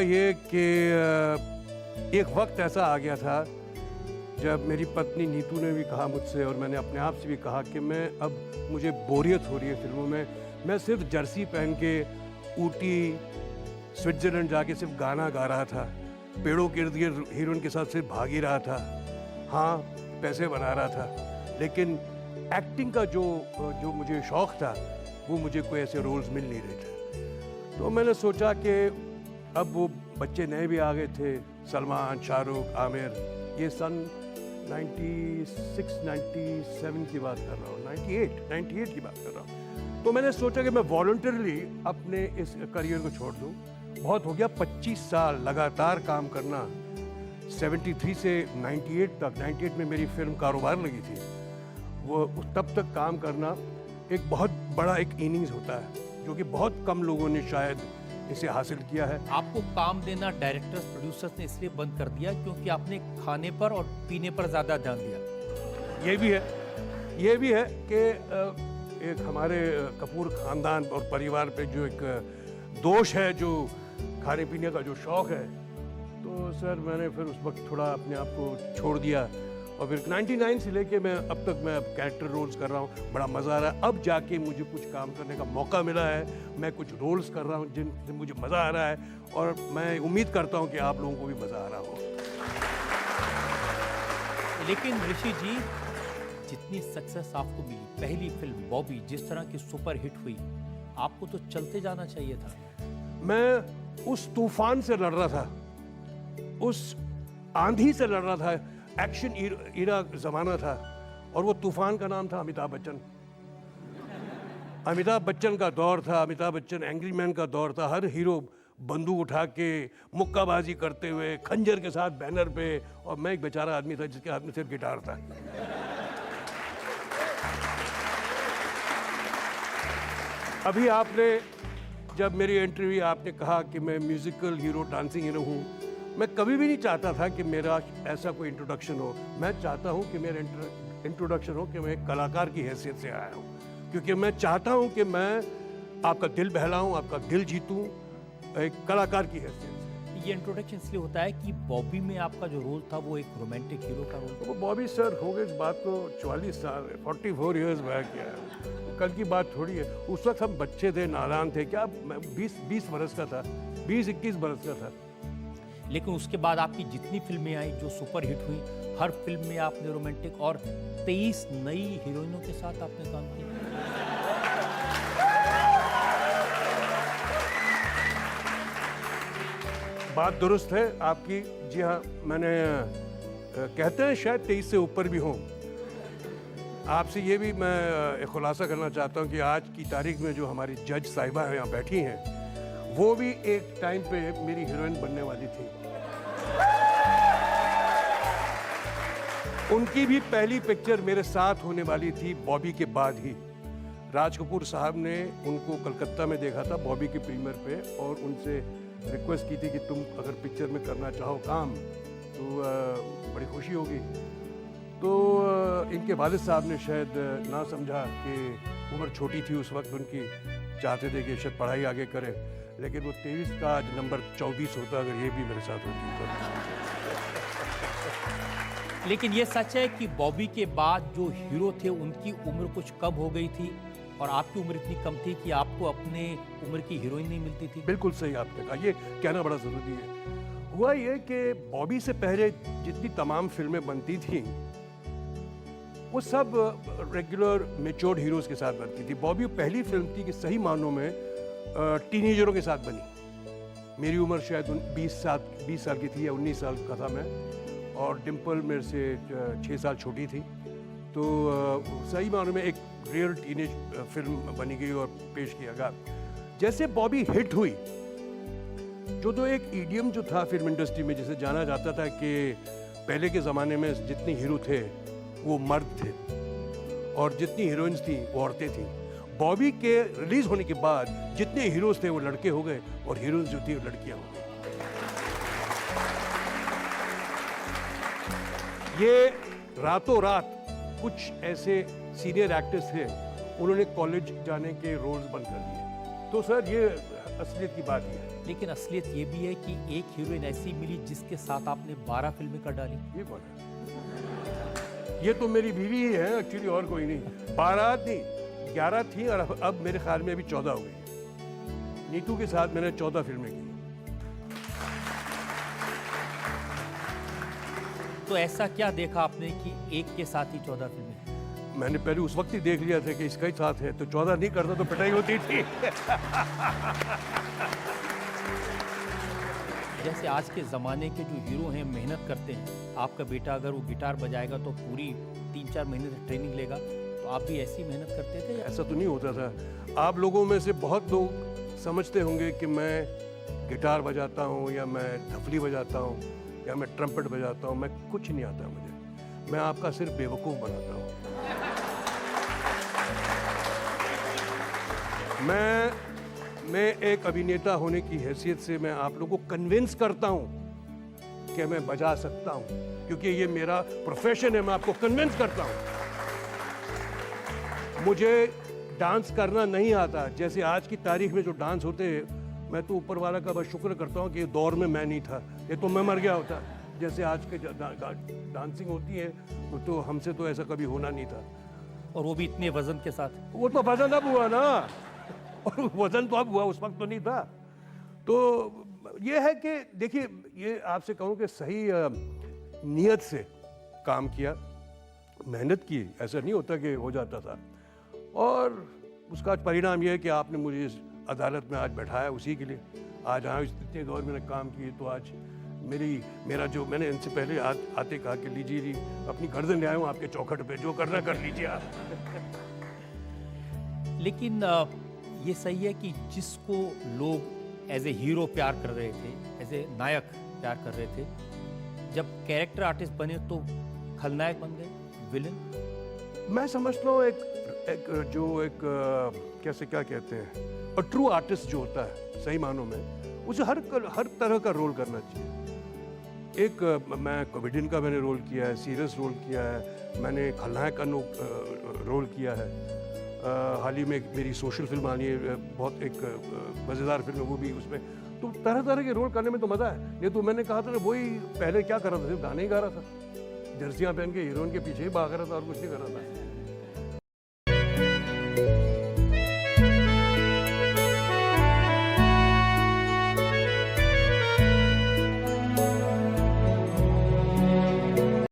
ये कि एक वक्त ऐसा आ गया था जब मेरी पत्नी नीतू ने भी कहा मुझसे और मैंने अपने आप से भी कहा कि मैं अब मुझे बोरियत हो रही है फिल्मों में। मैं सिर्फ जर्सी पहन के ऊटी स्विट्ज़रलैंड जाके सिर्फ गाना गा रहा था, पेड़ों के इर्द गिर्द हीरोइन के साथ सिर्फ भाग ही रहा था। हाँ, पैसे बना रहा था, लेकिन एक्टिंग का जो मुझे शौक़ था वो मुझे कोई ऐसे रोल्स मिल नहीं रहे थे। तो मैंने सोचा कि अब वो बच्चे नए भी आ गए थे, सलमान, शाहरुख, आमिर। ये सन 96, 97 की बात कर रहा हूँ, 98 की बात कर रहा हूँ। तो मैंने सोचा कि मैं वॉलंटरली अपने इस करियर को छोड़ दूँ। बहुत हो गया 25 साल लगातार काम करना, 73 से 98 तक। 98 में मेरी फिल्म कारोबार लगी थी। वो तब तक काम करना एक बहुत बड़ा एक इनिंग्स होता है, जो कि बहुत कम लोगों ने शायद इसे हासिल किया है। आपको काम देना डायरेक्टर्स, प्रोड्यूसर्स ने इसलिए बंद कर दिया क्योंकि आपने खाने पर और पीने पर ज़्यादा ध्यान दिया। ये भी है कि एक हमारे कपूर खानदान और परिवार पे जो एक दोष है, जो खाने पीने का जो शौक़ है, तो सर मैंने फिर उस वक्त थोड़ा अपने आप को छोड़ दिया। और फिर 99 से लेके मैं अब तक मैं कैरेक्टर रोल्स कर रहा हूँ, बड़ा मज़ा आ रहा है। अब जाके मुझे कुछ काम करने का मौका मिला है, मैं कुछ रोल्स कर रहा हूँ जिनसे मुझे मज़ा आ रहा है, और मैं उम्मीद करता हूँ कि आप लोगों को भी मज़ा आ रहा हो। लेकिन ऋषि जी, जितनी सक्सेस आपको मिली, पहली फिल्म बॉबी जिस तरह की सुपर हिट हुई, आपको तो चलते जाना चाहिए था। मैं उस तूफान से लड़ रहा था, उस आंधी से लड़ रहा था। एक्शन इरा ज़माना था, और वो तूफान का नाम था अमिताभ बच्चन। अमिताभ बच्चन का दौर था, अमिताभ बच्चन एंग्री मैन का दौर था। हर हीरो बंदूक उठा के मुक्काबाजी करते हुए खंजर के साथ बैनर पे, और मैं एक बेचारा आदमी था जिसके हाथ में सिर्फ गिटार था। अभी आपने जब मेरी एंट्री हुई, आपने कहा कि मैं म्यूजिकल हीरो, डांसिंग हीरो हूँ। मैं कभी भी नहीं चाहता था कि मेरा ऐसा कोई इंट्रोडक्शन हो। मैं चाहता हूँ कि मेरा इंट्रोडक्शन हो कि मैं एक कलाकार की हैसियत से आया हूँ, क्योंकि मैं चाहता हूँ कि मैं आपका दिल बहलाऊँ, आपका दिल जीतूँ एक कलाकार की हैसियत से। ये इंट्रोडक्शन इसलिए होता है कि बॉबी में आपका जो रोल था वो एक रोमांटिक हीरो का रोल था। वो बॉबी सर हो गए इस बात को 44 साल, 44 ईयर्स बैक किया है, कल की बात थोड़ी है। उस वक्त हम बच्चे थे, नादान थे। क्या मैं 20 बरस का था, 20-21 बरस का था। लेकिन उसके बाद आपकी जितनी फिल्में आई जो सुपर हिट हुई, हर फिल्म में आपने रोमांटिक, और 23 नई हीरोइनों के साथ आपने काम किया। बात दुरुस्त है आपकी। जी हाँ, मैंने कहते हैं शायद 23 से ऊपर भी हों। आपसे ये भी मैं एक खुलासा करना चाहता हूँ कि आज की तारीख में जो हमारी जज साहिबा यहाँ बैठी हैं, वो भी एक टाइम पे मेरी हीरोइन बनने वाली थी। उनकी भी पहली पिक्चर मेरे साथ होने वाली थी बॉबी के बाद ही। राज कपूर साहब ने उनको कलकत्ता में देखा था बॉबी के प्रीमियर पे, और उनसे रिक्वेस्ट की थी कि तुम अगर पिक्चर में करना चाहो काम तो बड़ी खुशी होगी। तो इनके वालिद साहब ने शायद ना समझा कि उम्र छोटी थी उस वक्त उनकी, चाहते थे कि शायद पढ़ाई आगे करें, लेकिन वो 23 का आज नंबर 24 होता अगर ये भी मेरे साथ होती तो। लेकिन ये सच है कि बॉबी के बाद जो हीरो थे उनकी उम्र कुछ कम हो गई थी, और आपकी उम्र इतनी कम थी कि आपको अपने उम्र की हीरोइन नहीं मिलती थी। बिल्कुल सही आपने कहा, ये कहना बड़ा ज़रूरी है। हुआ ये कि बॉबी से पहले जितनी तमाम फिल्में बनती थीं, वो सब रेगुलर मैच्योर्ड हीरोज़ के साथ बनती थी। बॉबी पहली फिल्म थी कि सही मानों में टीनेजरों के साथ बनी। मेरी उम्र शायद 20 साल की थी या 19 साल का था मैं, और डिम्पल मेरे से 6 साल छोटी थी। तो सही मानों में एक रियल टीनेज फिल्म बनी गई और पेश किया गया। जैसे बॉबी हिट हुई, जो एक ईडियम जो था फिल्म इंडस्ट्री में, जिसे जाना जाता था कि पहले के ज़माने में जितने हीरो थे वो मर्द थे, और जितनी हीरोइंस थी वो औरतें थीं। बॉबी के रिलीज़ होने के बाद जितने हीरोज़ थे वो लड़के हो गए, और हीरोइंस जो थी वो लड़कियाँ हो गई। ये रातों रात कुछ ऐसे सीनियर एक्टर्स थे, उन्होंने कॉलेज जाने के रोल्स बंद कर दिए। तो सर ये असलियत की बात ये है। लेकिन असलियत ये भी है कि एक हीरोइन ऐसी मिली जिसके साथ आपने 12 फिल्में कर डाली। ये कौन है? ये तो मेरी बीवी ही है एक्चुअली, और कोई नहीं। 12 नहीं, 11 थी और अब मेरे ख्याल में अभी 14 हो गई। नीतू के साथ मैंने 14 फिल्में की। तो ऐसा क्या देखा आपने कि एक के साथ ही 14 फिल्में? मैंने पहले उस वक्त ही देख लिया था कि इसका ही साथ है, तो 14 नहीं करता तो पिटाई होती थी। जैसे आज के ज़माने के जो हीरो हैं मेहनत करते हैं, आपका बेटा अगर वो गिटार बजाएगा तो पूरी 3-4 महीने से ट्रेनिंग लेगा, तो आप भी ऐसी मेहनत करते थे या? ऐसा तो नहीं होता था। आप लोगों में से बहुत लोग समझते होंगे कि मैं गिटार बजाता हूँ या मैं धफली बजाता हूँ या मैं ट्रम्पेट बजाता हूँ। मैं कुछ नहीं आता मुझे। मैं आपका सिर्फ बेवकूफ़ बनाता हूँ। मैं एक अभिनेता होने की हैसियत से मैं आप लोगों को कन्विंस करता हूँ कि मैं बजा सकता हूँ, क्योंकि ये मेरा प्रोफेशन है। मैं आपको कन्विंस करता हूँ। मुझे डांस करना नहीं आता। जैसे आज की तारीख में जो डांस होते हैं, मैं तो ऊपर वाला का बस शुक्र करता हूँ कि ये दौर में मैं नहीं था, ये तो मैं मर गया होता। जैसे आज के डांसिंग होती है तो हमसे तो ऐसा कभी होना नहीं था। और वो भी इतने वजन के साथ। वो तो वजन अब हुआ ना, और वजन तो अब हुआ, उस वक्त तो नहीं था। तो ये है कि देखिए, ये आपसे कहूँ कि सही नियत से काम किया, मेहनत की। ऐसा नहीं होता कि हो जाता था। और उसका परिणाम ये है कि आपने मुझे इस अदालत में आज बैठाया उसी के लिए। आज हाँ, इतने दौर मैंने काम किए, तो आज मेरा जो मैंने इनसे पहले आते कहा कि लीजिए जी, अपनी गर्दन ले आया हूँ आपके चौखट पे, जो करना कर लीजिए आप। लेकिन ये सही है कि जिसको लोग एज ए हीरो प्यार कर रहे थे, एज ए नायक प्यार कर रहे थे, जब कैरेक्टर आर्टिस्ट बने तो खलनायक बन गए, विलन। मैं समझता हूँ एक कैसे क्या कहते हैं, और ट्रू आर्टिस्ट जो होता है सही मानों में, उसे हर तरह का रोल करना चाहिए। मैं कॉमेडियन का मैंने रोल किया है, सीरियस रोल किया है, मैंने खलनायक का रोल किया है। हाल ही में मेरी सोशल फिल्म आनी है, बहुत एक मज़ेदार फिल्म है, वो भी उसमें। तो तरह तरह के रोल करने में तो मज़ा है। ये तो मैंने कहा था ना, वही पहले क्या कर रहा था, सिर्फ गाने ही गा रहा था, जर्सियाँ पहन के हीरोइन के पीछे ही भाग रहा था और कुछ नहीं कर रहा था।